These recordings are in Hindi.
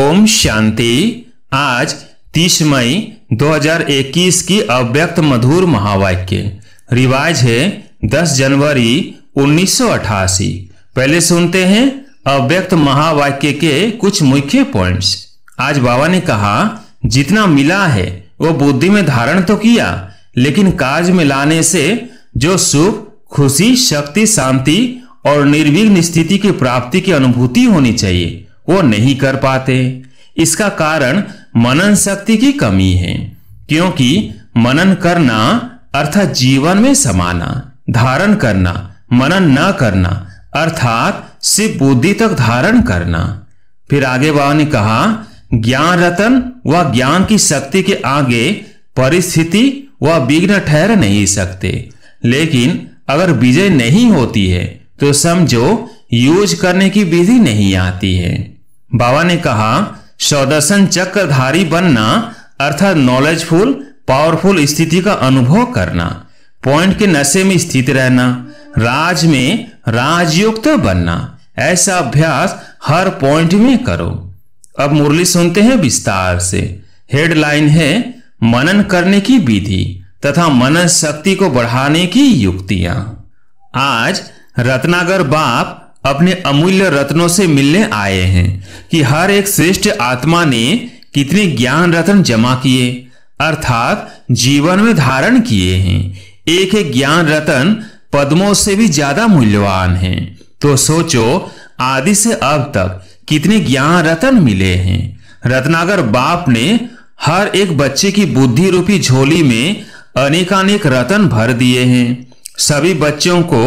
ओम शांति। आज 30 मई 2021 की अव्यक्त मधुर महावाक्य। रिवाज है 10 जनवरी 1988। पहले सुनते हैं अव्यक्त महावाक्य के कुछ मुख्य पॉइंट्स। आज बाबा ने कहा, जितना मिला है वो बुद्धि में धारण तो किया, लेकिन कार्य में लाने से जो सुख, खुशी, शक्ति, शांति और निर्विघ्न स्थिति की प्राप्ति की अनुभूति होनी चाहिए वो नहीं कर पाते। इसका कारण मनन शक्ति की कमी है, क्योंकि मनन करना अर्थात जीवन में समाना, धारण करना, मनन न करना अर्थात सिर्फ बुद्धि तक धारण करना। फिर आगे बाबा ने कहा, ज्ञान रतन व ज्ञान की शक्ति के आगे परिस्थिति व विघ्न ठहर नहीं सकते। लेकिन अगर विजय नहीं होती है तो समझो यूज करने की विधि नहीं आती है। बाबा ने कहा, सौदर्शन चक्रधारी बनना अर्थात नॉलेजफुल, पावरफुल स्थिति का अनुभव करना, पॉइंट के नशे में स्थित रहना, राज में राजयुक्त बनना, ऐसा अभ्यास हर पॉइंट में करो। अब मुरली सुनते हैं विस्तार से। हेडलाइन है मनन करने की विधि तथा मनन शक्ति को बढ़ाने की युक्तियां। आज रत्नागर बाप अपने अमूल्य रत्नों से मिलने आए हैं कि हर एक श्रेष्ठ आत्मा ने कितने ज्ञान रत्न जमा किए अर्थात जीवन में धारण किए हैं। एक एक ज्ञान रत्न पद्मों से भी ज्यादा मूल्यवान है। तो सोचो आदि से अब तक कितने ज्ञान रत्न मिले हैं। रत्नागर बाप ने हर एक बच्चे की बुद्धि रूपी झोली में अनेकानेक रत्न भर दिए हैं। सभी बच्चों को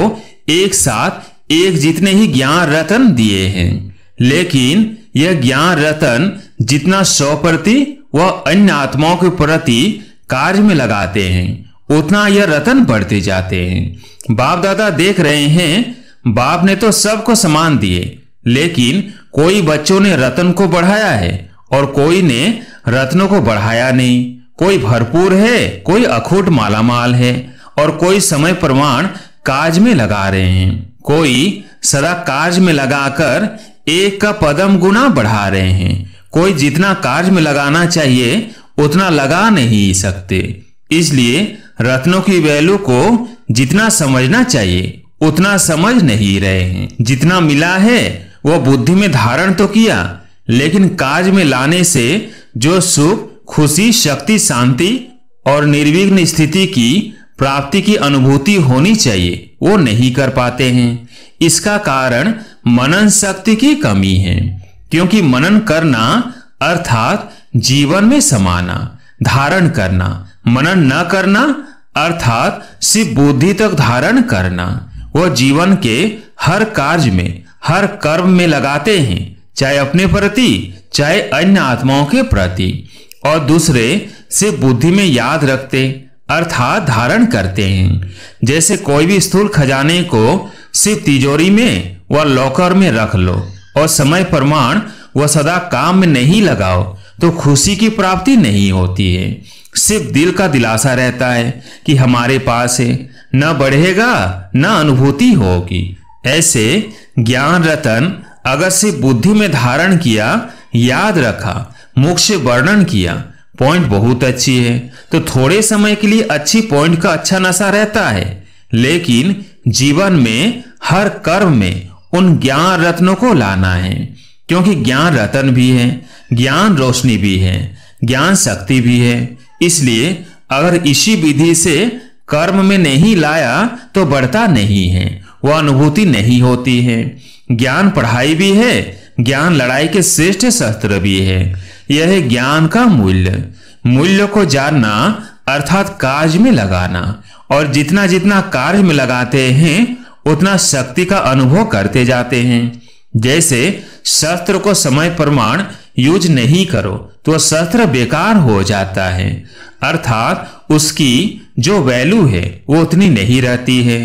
एक साथ एक जितने ही ज्ञान रत्न दिए हैं, लेकिन यह ज्ञान रत्न जितना 100% व अन्य आत्माओं के प्रति कार्य में लगाते हैं उतना यह रत्न बढ़ते जाते हैं। बाप दादा देख रहे हैं, बाप ने तो सबको समान दिए, लेकिन कोई बच्चों ने रत्न को बढ़ाया है और कोई ने रत्नों को बढ़ाया नहीं। कोई भरपूर है, कोई अखूट मालामाल है और कोई समय प्रमाण कार्य में लगा रहे हैं। कोई सदा कार्य में लगाकर एक का पदम गुना बढ़ा रहे हैं। कोई जितना कार्य में लगाना चाहिए उतना लगा नहीं सकते। इसलिए रत्नों की वैल्यू को जितना समझना चाहिए उतना समझ नहीं रहे हैं। जितना मिला है वो बुद्धि में धारण तो किया, लेकिन कार्य में लाने से जो सुख, खुशी, शक्ति, शांति और निर्विघ्न स्थिति की प्राप्ति की अनुभूति होनी चाहिए वो नहीं कर पाते हैं। इसका कारण मनन शक्ति की कमी है, क्योंकि मनन करना अर्थात जीवन में समाना, धारण करना, मनन न करना अर्थात सिर्फ बुद्धि तक धारण करना। वो जीवन के हर कार्य में, हर कर्म में लगाते हैं, चाहे अपने प्रति चाहे अन्य आत्माओं के प्रति, और दूसरे सिर्फ बुद्धि में याद रखते अर्थात धारण करते हैं। जैसे कोई भी स्थूल खजाने को सिर्फ तिजोरी में व लॉकर में रख लो और समय प्रमाण व सदा काम में नहीं लगाओ तो खुशी की प्राप्ति नहीं होती है। सिर्फ दिल का दिलासा रहता है कि हमारे पास है, न बढ़ेगा न अनुभूति होगी। ऐसे ज्ञान रतन अगर सिर्फ बुद्धि में धारण किया, याद रखा, मुख से वर्णन किया, पॉइंट बहुत अच्छी है, तो थोड़े समय के लिए अच्छी पॉइंट का अच्छा नशा रहता है, लेकिन जीवन में हर कर्म में उन ज्ञान रत्नों को लाना है, क्योंकि ज्ञान रत्न भी है, ज्ञान रोशनी भी है, ज्ञान शक्ति भी है। इसलिए अगर इसी विधि से कर्म में नहीं लाया तो बढ़ता नहीं है, वह अनुभूति नहीं होती है। ज्ञान पढ़ाई भी है, ज्ञान लड़ाई के श्रेष्ठ शस्त्र भी है। यह है ज्ञान का मूल्य। मूल्य को जानना अर्थात कार्य में लगाना, और जितना जितना कार्य में लगाते हैं उतना शक्ति का अनुभव करते जाते हैं। जैसे शस्त्र को समय प्रमाण यूज नहीं करो तो शस्त्र बेकार हो जाता है, अर्थात उसकी जो वैल्यू है वो उतनी नहीं रहती है।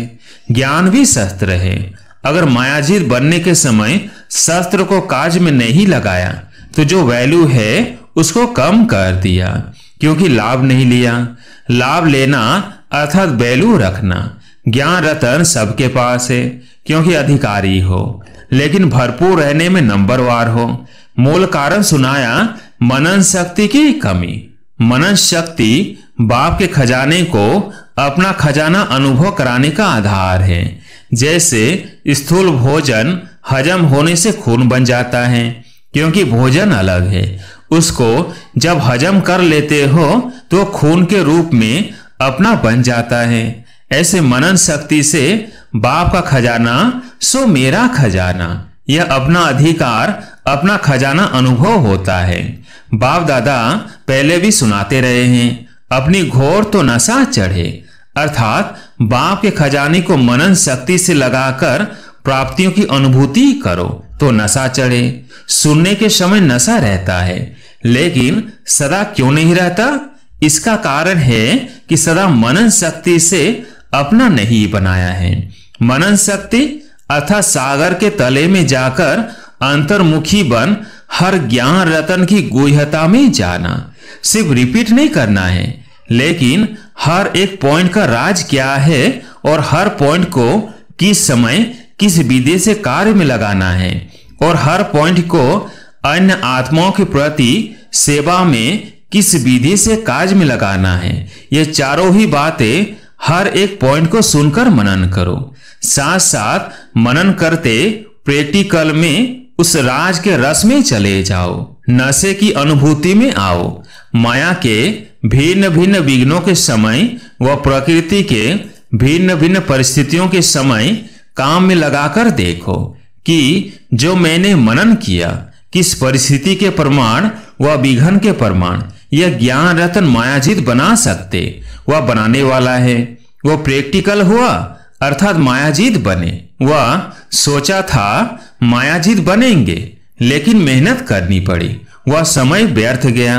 ज्ञान भी शस्त्र है। अगर मायाजीत बनने के समय शस्त्र को कार्य में नहीं लगाया तो जो वैल्यू है उसको कम कर दिया, क्योंकि लाभ नहीं लिया। लाभ लेना अर्थात वैल्यू रखना। ज्ञान रतन सबके पास है, क्योंकि अधिकारी हो, लेकिन भरपूर रहने में नंबरवार हो। मूल कारण सुनाया मनन शक्ति की कमी। मनन शक्ति बाप के खजाने को अपना खजाना अनुभव कराने का आधार है। जैसे स्थूल भोजन हजम होने से खून बन जाता है, क्योंकि भोजन अलग है। उसको जब हजम कर लेते हो तो खून के रूप में अपना बन जाता है। ऐसे मनन शक्ति से बाप का खजाना सो मेरा खजाना, यह अपना अधिकार, अपना खजाना अनुभव होता है। बाप दादा पहले भी सुनाते रहे हैं, अपनी घोर तो नशा चढ़े, अर्थात बाप के खजाने को मनन शक्ति से लगाकर प्राप्तियों की अनुभूति करो तो नशा चढ़े। सुनने के समय नशा रहता है, लेकिन सदा क्यों नहीं रहता? इसका कारण है कि सदा मनन शक्ति से अपना नहीं बनाया है। मनन शक्ति अर्थात सागर के तले में जाकर अंतर्मुखी बन हर ज्ञान रतन की गुह्यता में जाना। सिर्फ रिपीट नहीं करना है, लेकिन हर एक पॉइंट का राज क्या है और हर पॉइंट को किस समय किस विधि से कार्य में लगाना है, और हर पॉइंट को अन्य आत्माओं के प्रति सेवा में किस विधि से कार्य में लगाना है। ये चारों ही बातें हर एक पॉइंट को सुनकर मनन करो। साथ साथ मनन करते प्रैक्टिकल में उस राज के रस में चले जाओ, नशे की अनुभूति में आओ। माया के भिन्न भिन्न विघ्नों के समय व प्रकृति के भिन्न भिन्न परिस्थितियों के समय काम में लगाकर देखो कि जो मैंने मनन किया, किस परिस्थिति के प्रमाण व विघ्न के प्रमाण यह ज्ञान रतन मायाजीत बना सकते, वह बनाने वाला है। वह प्रैक्टिकल हुआ अर्थात मायाजीत बने। वह सोचा था मायाजीत बनेंगे, लेकिन मेहनत करनी पड़ी, वह समय व्यर्थ गया।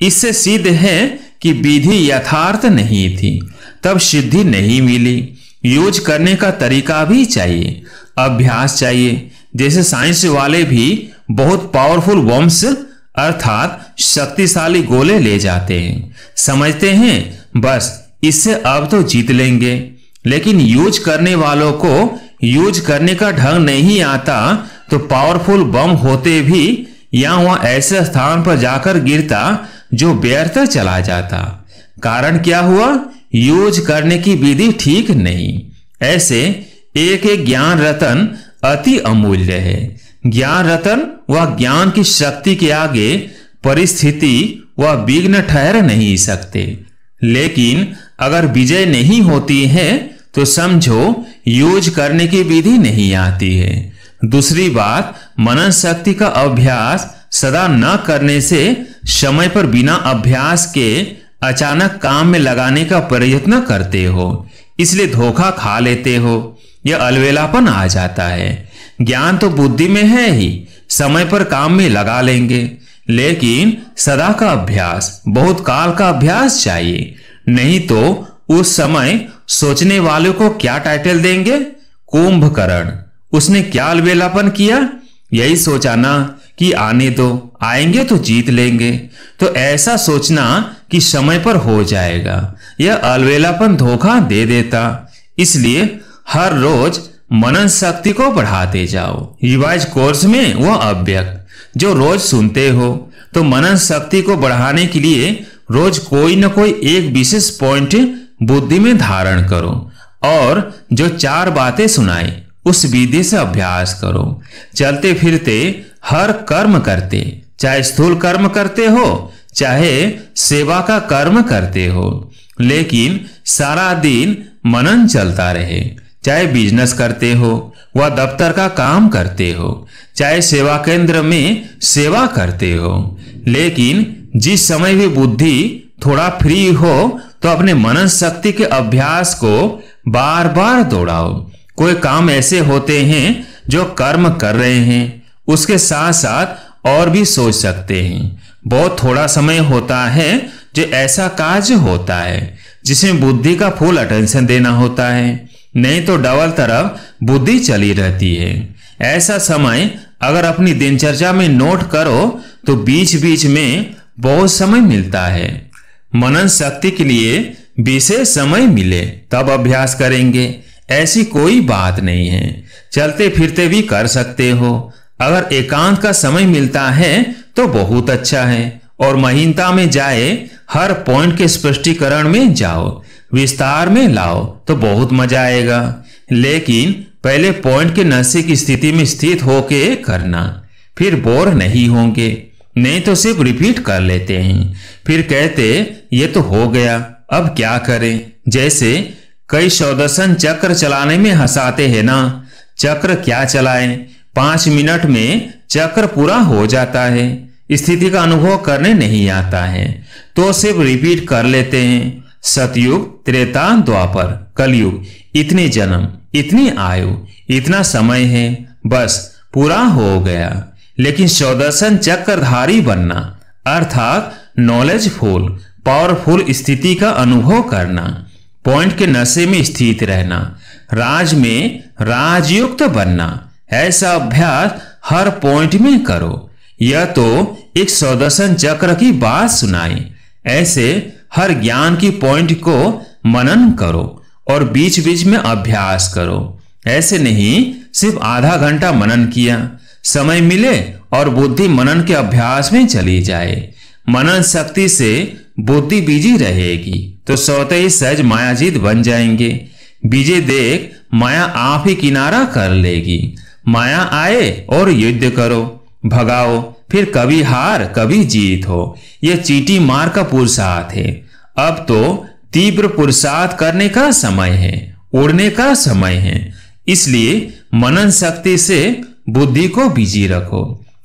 इससे सिद्ध है कि विधि यथार्थ नहीं थी, तब सिद्धि नहीं मिली। यूज करने का तरीका भी चाहिए, अभ्यास चाहिए। जैसे साइंस वाले भी बहुत पावरफुल बॉम्ब्स अर्थात शक्तिशाली गोले ले जाते हैं, समझते हैं बस इससे अब तो जीत लेंगे, लेकिन यूज करने वालों को यूज करने का ढंग नहीं आता तो पावरफुल बम होते भी या वह ऐसे स्थान पर जाकर गिरता जो व्यर्थ चला जाता। कारण क्या हुआ? यूज करने की विधि ठीक नहीं। ऐसे एक एक ज्ञान रतन अति अमूल्य है। ज्ञान रतन व ज्ञान की शक्ति के आगे परिस्थिति व विघ्न ठहर नहीं सकते। लेकिन अगर विजय नहीं होती है तो समझो यूज करने की विधि नहीं आती है। दूसरी बात, मनन शक्ति का अभ्यास सदा न करने से समय पर बिना अभ्यास के अचानक काम में लगाने का प्रयत्न करते हो, इसलिए धोखा खा लेते हो, यह अलवेलापन आ जाता है। ज्ञान तो बुद्धि में है ही, समय पर काम में लगा लेंगे, लेकिन सदा का अभ्यास, बहुत काल का अभ्यास चाहिए। नहीं तो उस समय सोचने वालों को क्या टाइटल देंगे? कुंभकर्ण। उसने क्या अलबेलापन किया? यही सोचा ना कि आने दो, आएंगे तो जीत लेंगे। तो ऐसा सोचना कि समय पर हो जाएगा, यह अलबेलापन धोखा दे देता। इसलिए हर रोज मनन शक्ति को बढ़ाते जाओ। रिवाइज कोर्स में वह अव्यक्त जो रोज सुनते हो, तो मनन शक्ति को बढ़ाने के लिए रोज कोई न कोई एक विशेष पॉइंट बुद्धि में धारण करो और जो 4 बातें सुनाई उस विधि से अभ्यास करो। चलते फिरते हर कर्म करते, चाहे स्थूल कर्म करते हो चाहे सेवा का कर्म करते हो, लेकिन सारा दिन मनन चलता रहे। चाहे बिजनेस करते हो व दफ्तर का काम करते हो, चाहे सेवा केंद्र में सेवा करते हो, लेकिन जिस समय भी बुद्धि थोड़ा फ्री हो तो अपने मनन शक्ति के अभ्यास को बार बार दोहराओ। कोई काम ऐसे होते हैं जो कर्म कर रहे हैं, उसके साथ साथ और भी सोच सकते हैं। बहुत थोड़ा समय होता है जो ऐसा कार्य होता है जिसमें बुद्धि का फुल अटेंशन देना होता है, नहीं तो डबल तरफ बुद्धि चली रहती है। ऐसा समय अगर अपनी दिनचर्या में नोट करो तो बीच बीच में बहुत समय मिलता है। मनन शक्ति के लिए विशेष समय मिले तब अभ्यास करेंगे, ऐसी कोई बात नहीं है। चलते फिरते भी कर सकते हो, अगर एकांत का समय मिलता है तो बहुत अच्छा है, और महीनता में जाए, हर पॉइंट के स्पष्टीकरण में जाओ, विस्तार में लाओ तो बहुत मजा आएगा। लेकिन पहले पॉइंट के नशे की स्थिति में स्थित होके करना, फिर बोर नहीं होंगे। नहीं तो सिर्फ रिपीट कर लेते हैं, फिर कहते ये तो हो गया, अब क्या करें। जैसे कई सौदर्शन चक्र चलाने में हंसाते हैं ना, चक्र क्या चलाएं, 5 मिनट में चक्र पूरा हो जाता है, स्थिति का अनुभव करने नहीं आता है, तो सिर्फ रिपीट कर लेते हैं। सतयुग, त्रेता, द्वापर, कलयुग, इतने जन्म, इतनी आयु, इतना समय है, बस पूरा हो गया। लेकिन सौदर्शन चक्रधारी बनना अर्थात नॉलेजफुल, पावरफुल स्थिति का अनुभव करना, पॉइंट के नशे में स्थित रहना, राज में राजयुक्त बनना, ऐसा अभ्यास हर पॉइंट में करो। यह तो एक सौदर्शन चक्र की बात सुनाई, ऐसे हर ज्ञान की पॉइंट को मनन करो और बीच बीच में अभ्यास करो। ऐसे नहीं सिर्फ आधा घंटा मनन किया, समय मिले और बुद्धि मनन के अभ्यास में चली जाए। मनन शक्ति से बुद्धि बिजी रहेगी तो स्वतः ही सहज मायाजीत बन जाएंगे। बीजे देख माया आप ही किनारा कर लेगी। माया आए और युद्ध करो, भगाओ, फिर कभी हार कभी जीत हो। यह चीटी मार का पुरुषार्थ है। अब तो तीव्र पुरुषार्थ करने का समय है, उड़ने का समय है। इसलिए मनन शक्ति से बुद्धि को बिजी रखो।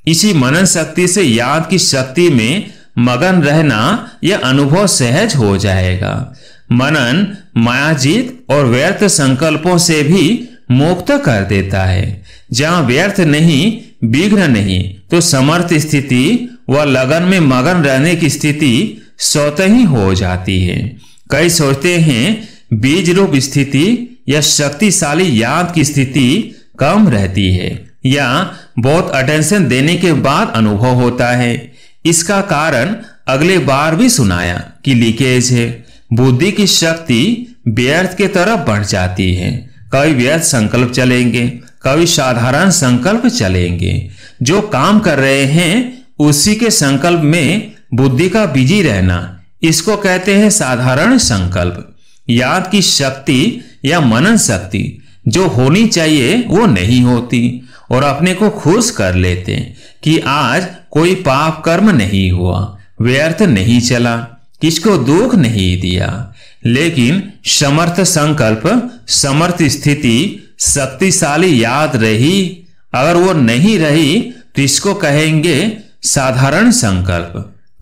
इसी मनन शक्ति से याद की शक्ति में मगन रहना यह अनुभव सहज हो जाएगा। मनन मायाजीत और व्यर्थ संकल्पों से भी मुक्त कर देता है। जहां व्यर्थ नहीं, विघ्न नहीं, तो समर्थ स्थिति व लगन में मगन रहने की स्थिति स्वतः ही हो जाती है। कई सोचते हैं बीज रूप स्थिति या शक्तिशाली याद की स्थिति कम रहती है या बहुत अटेंशन देने के बाद अनुभव होता है। इसका कारण अगले बार भी सुनाया कि लीकेज है। बुद्धि की शक्ति व्यर्थ के तरफ बढ़ जाती है। कभी व्यर्थ संकल्प चलेंगे, कभी साधारण संकल्प चलेंगे। जो काम कर रहे हैं उसी के संकल्प में बुद्धि का बिजी रहना, इसको कहते हैं साधारण संकल्प। याद की शक्ति या मनन शक्ति जो होनी चाहिए वो नहीं होती और अपने को खुश कर लेते कि आज कोई पाप कर्म नहीं हुआ, व्यर्थ नहीं चला, किसको दुख नहीं दिया। लेकिन समर्थ संकल्प, समर्थ स्थिति, शक्तिशाली याद रही। अगर वो नहीं रही तो इसको कहेंगे साधारण संकल्प।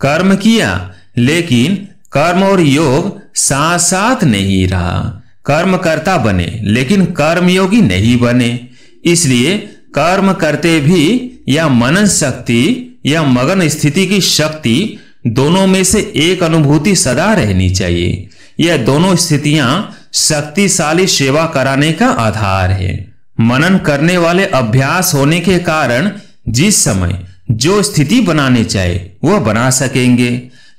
कर्म किया लेकिन कर्म और योग साथ साथ नहीं रहा। कर्म करता बने लेकिन कर्मयोगी नहीं बने। इसलिए कर्म करते भी या मनन शक्ति या मगन स्थिति की शक्ति, दोनों में से एक अनुभूति सदा रहनी चाहिए। यह दोनों स्थितियां शक्तिशाली सेवा कराने का आधार है। मनन करने वाले अभ्यास होने के कारण जिस समय जो स्थिति बनाने चाहे वह बना सकेंगे।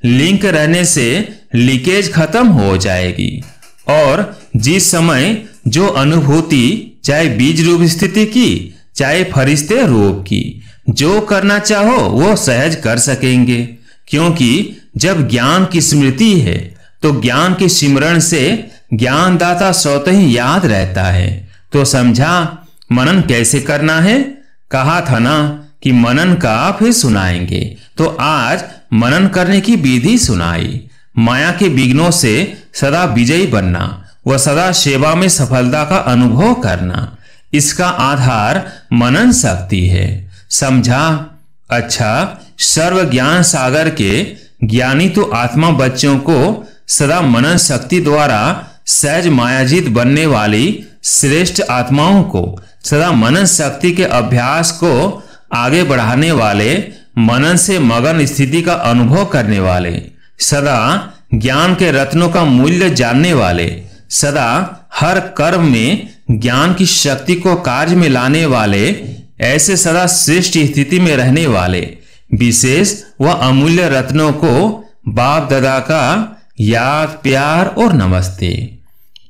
लिंक रहने से लीकेज खत्म हो जाएगी और जिस समय जो अनुभूति, चाहे बीज रूप स्थिति की, चाहे फरिश्ते रूप की, जो करना चाहो वो सहज कर सकेंगे। क्योंकि जब ज्ञान की स्मृति है तो ज्ञान के सिमरण से ज्ञानदाता स्वतः ही याद रहता है। तो समझा मनन कैसे करना है? कहा था ना कि मनन का फिर सुनाएंगे, तो आज मनन करने की विधि सुनाई। माया के विघ्नों से सदा विजयी बनना व सदा सेवा में सफलता का अनुभव करना, इसका आधार मनन शक्ति है। समझा? अच्छा, सर्व ज्ञान सागर के ज्ञानी तो आत्मा बच्चों को सदा मनन शक्ति द्वारा सहज मायाजीत बनने वाली श्रेष्ठ आत्माओं को, सदा मनन शक्ति के अभ्यास को आगे बढ़ाने वाले, मनन से मगन स्थिति का अनुभव करने वाले, सदा ज्ञान के रत्नों का मूल्य जानने वाले, सदा हर कर्म में ज्ञान की शक्ति को कार्य में लाने वाले, ऐसे सदा श्रेष्ठ स्थिति में रहने वाले विशेष व अमूल्य रत्नों को बाप दादा का याद, प्यार और नमस्ते।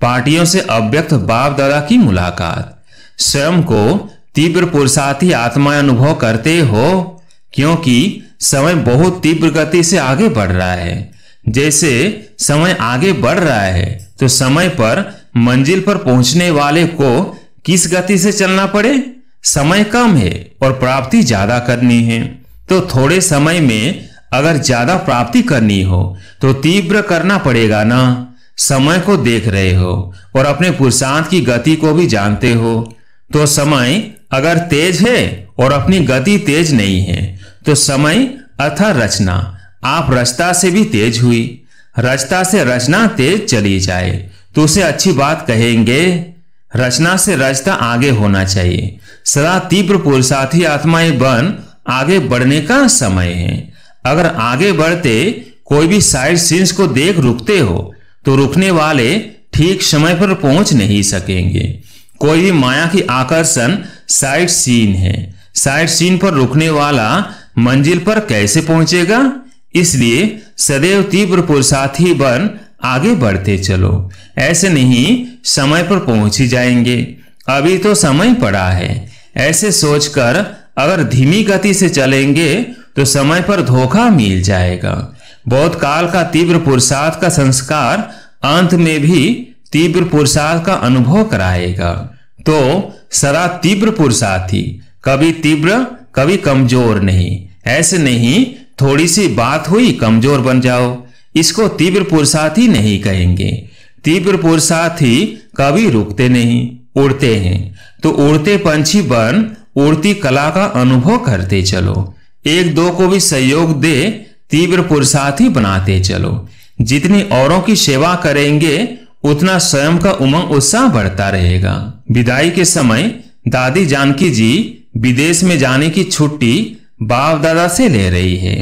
पार्टियों से अव्यक्त बाप दादा की मुलाकात, स्वयं को तीव्र पुरुषार्थी आत्मा अनुभव करते हो, क्योंकि समय बहुत तीव्र गति से आगे बढ़ रहा है। जैसे समय आगे बढ़ रहा है तो समय पर मंजिल पर पहुंचने वाले को किस गति से चलना पड़े? समय कम है और प्राप्ति ज्यादा करनी है, तो थोड़े समय में अगर ज्यादा प्राप्ति करनी हो तो तीव्र करना पड़ेगा ना। समय को देख रहे हो और अपने पुरुषार्थ की गति को भी जानते हो, तो समय अगर तेज है और अपनी गति तेज नहीं है तो समय अर्थात रचना, आप रचता से भी तेज हुई, रचता से रचना तेज चली जाए तो उसे अच्छी बात कहेंगे। रचना से रचता आगे होना चाहिए। सदा तीव्र पुरुषार्थी आत्माएं बन आगे बढ़ने का समय है। अगर आगे बढ़ते कोई भी साइड सीन्स को देख रुकते हो तो रुकने वाले ठीक समय पर पहुंच नहीं सकेंगे। कोई भी माया की आकर्षण साइड सीन है, साइड सीन पर रुकने वाला मंजिल पर कैसे पहुंचेगा? इसलिए सदैव तीव्र पुरुषार्थी बन आगे बढ़ते चलो, ऐसे नहीं समय पर पहुंच ही जाएंगे, अभी तो समय पड़ा है। ऐसे सोचकर अगर धीमी गति से चलेंगे तो समय पर धोखा मिल जाएगा। बहुत काल का तीव्र पुरुषार्थ का संस्कार अंत में भी तीव्र पुरुषार्थ का अनुभव कराएगा। तो सदा तीव्र पुरुषार्थी, कभी तीव्र कभी कमजोर नहीं। ऐसे नहीं थोड़ी सी बात हुई कमजोर बन जाओ, इसको तीव्र पुरुषार्थी नहीं कहेंगे। तीव्र पुरुषार्थी कभी रुकते नहीं, उड़ते हैं। तो उड़ते पंछी बन उड़ती कला का अनुभव करते चलो, एक दो को भी सहयोग दे तीव्र पुरुषार्थी बनाते चलो। जितनी औरों की सेवा करेंगे उतना स्वयं का उमंग उत्साह बढ़ता रहेगा। विदाई के समय दादी जानकी जी विदेश में जाने की छुट्टी बाप दादा से ले रही है।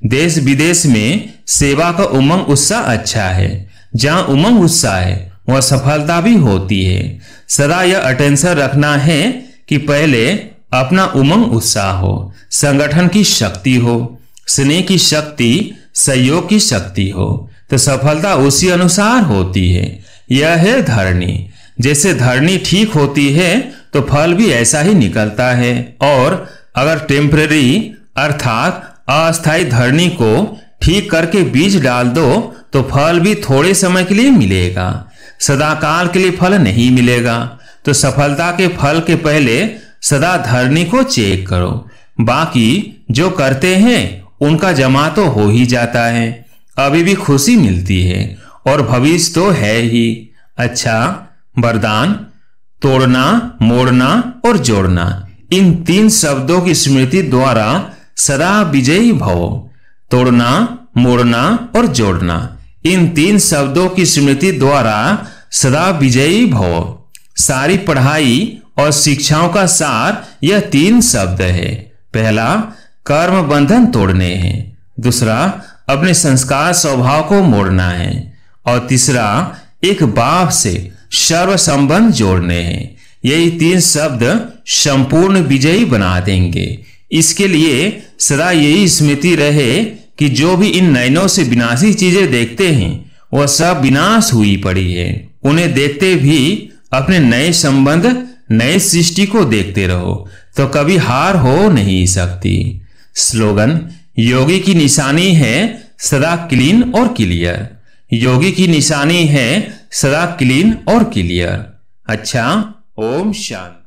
देश विदेश में सेवा का उमंग उत्साह अच्छा है। जहां उमंग उत्साह है वह सफलता भी होती है। सदा यह अटेंशन रखना है कि पहले अपना उमंग उत्साह हो, संगठन की शक्ति हो, स्नेह की शक्ति, सहयोग की शक्ति हो, तो सफलता उसी अनुसार होती है। यह है धरनी। जैसे धरनी ठीक होती है तो फल भी ऐसा ही निकलता है। और अगर टेम्परेरी अर्थात अस्थायी धरनी को ठीक करके बीज डाल दो तो फल भी थोड़े समय के लिए मिलेगा, सदाकाल के लिए फल नहीं मिलेगा। तो सफलता के फल के पहले सदा धरनी को चेक करो, बाकी जो करते हैं उनका जमा तो हो ही जाता है। अभी भी खुशी मिलती है और भविष्य तो है ही। अच्छा, वरदान तोड़ना, मोड़ना और जोड़ना, इन तीन शब्दों की स्मृति द्वारा सदा विजयी भव। तोड़ना, मोड़ना और जोड़ना, इन तीन शब्दों की स्मृति द्वारा सदा विजयी भव। सारी पढ़ाई और शिक्षाओं का सार यह तीन शब्द है। पहला, कर्म बंधन तोड़ने हैं। दूसरा, अपने संस्कार स्वभाव को मोड़ना है। और तीसरा, एक बाप से सर्व संबंध जोड़ने हैं। यही तीन शब्द संपूर्ण विजयी बना देंगे। इसके लिए सदा यही स्मृति रहे कि जो भी इन नयनों से विनाशी चीजें देखते हैं वह सब विनाश हुई पड़ी है। उन्हें देखते भी अपने नए संबंध, नए सृष्टि को देखते रहो तो कभी हार हो नहीं सकती। स्लोगन, योगी की निशानी है सदा क्लीन और क्लियर। योगी की निशानी है सदा क्लीन और क्लियर। अच्छा, ओम शांति।